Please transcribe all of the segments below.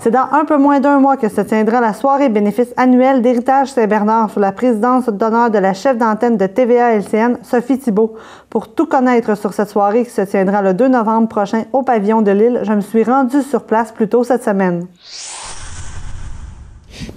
C'est dans un peu moins d'un mois que se tiendra la soirée bénéfice annuelle d'Héritage Saint-Bernard sous la présidence d'honneur de la chef d'antenne de TVA LCN, Sophie Thibault. Pour tout connaître sur cette soirée qui se tiendra le 2 novembre prochain au pavillon de Lille, je me suis rendue sur place plus tôt cette semaine.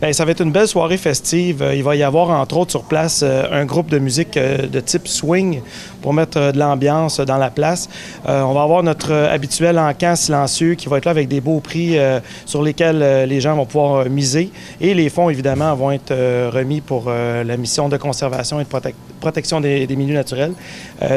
Bien, ça va être une belle soirée festive. Il va y avoir, entre autres, sur place, un groupe de musique de type swing pour mettre de l'ambiance dans la place. On va avoir notre habituel encan silencieux qui va être là avec des beaux prix sur lesquels les gens vont pouvoir miser. Et les fonds, évidemment, vont être remis pour la mission de conservation et de protection des milieux naturels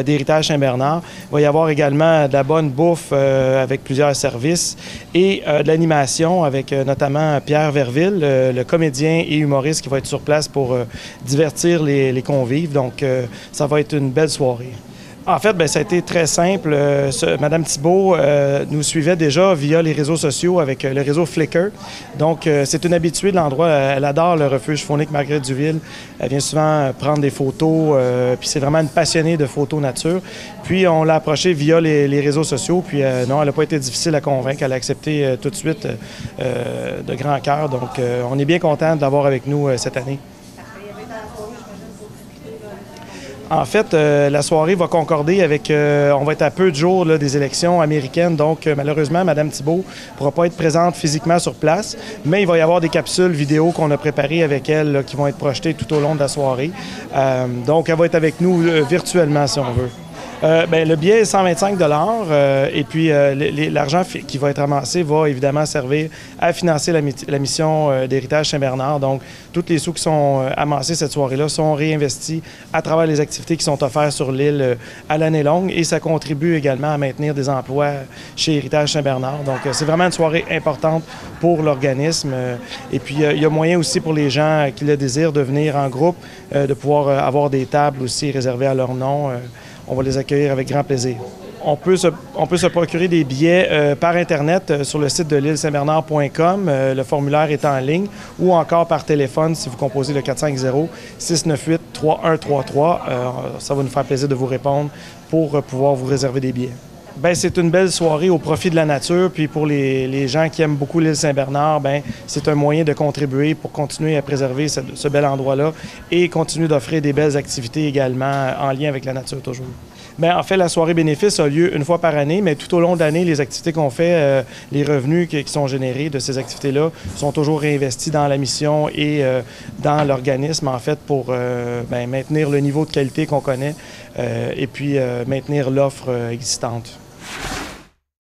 d'Héritage Saint-Bernard. Il va y avoir également de la bonne bouffe avec plusieurs services et de l'animation avec notamment Pierre Verville, le comédien et humoriste qui va être sur place pour divertir les convives. Donc, ça va être une belle soirée. En fait, bien, ça a été très simple. Madame Thibault nous suivait déjà via les réseaux sociaux avec le réseau Flickr. Donc, c'est une habituée de l'endroit. Elle adore le refuge faunique Marguerite Duville. Elle vient souvent prendre des photos. Puis c'est vraiment une passionnée de photos nature. Puis, on l'a approchée via les réseaux sociaux. Puis, non, elle n'a pas été difficile à convaincre. Elle a accepté tout de suite de grand cœur. Donc, on est bien content de l'avoir avec nous cette année. En fait, la soirée va concorder avec... on va être à peu de jours là, des élections américaines, donc malheureusement, Mme Thibault ne pourra pas être présente physiquement sur place, mais il va y avoir des capsules vidéo qu'on a préparées avec elle là, qui vont être projetées tout au long de la soirée. Donc, elle va être avec nous virtuellement, si on veut. Bien, le billet est 125 $, et puis l'argent qui va être amassé va évidemment servir à financer la mission d'Héritage Saint-Bernard. Donc, tous les sous qui sont amassés cette soirée-là sont réinvestis à travers les activités qui sont offertes sur l'île à l'année longue, et ça contribue également à maintenir des emplois chez Héritage Saint-Bernard. Donc, c'est vraiment une soirée importante pour l'organisme. Et puis, il y a moyen aussi pour les gens qui le désirent de venir en groupe, de pouvoir avoir des tables aussi réservées à leur nom. On va les accueillir avec grand plaisir. On peut se procurer des billets par Internet sur le site de l'île-saint-bernard.com. Le formulaire est en ligne, ou encore par téléphone si vous composez le 450-698-3133. Ça va nous faire plaisir de vous répondre pour pouvoir vous réserver des billets. Bien, c'est une belle soirée au profit de la nature, puis pour les gens qui aiment beaucoup l'île Saint-Bernard, bien, c'est un moyen de contribuer pour continuer à préserver ce bel endroit-là et continuer d'offrir des belles activités également en lien avec la nature toujours. Bien, en fait, la soirée bénéfice a lieu une fois par année, mais tout au long de l'année, les activités qu'on fait, les revenus qui sont générés de ces activités-là sont toujours réinvestis dans la mission et dans l'organisme, en fait, pour bien, maintenir le niveau de qualité qu'on connaît et puis maintenir l'offre existante.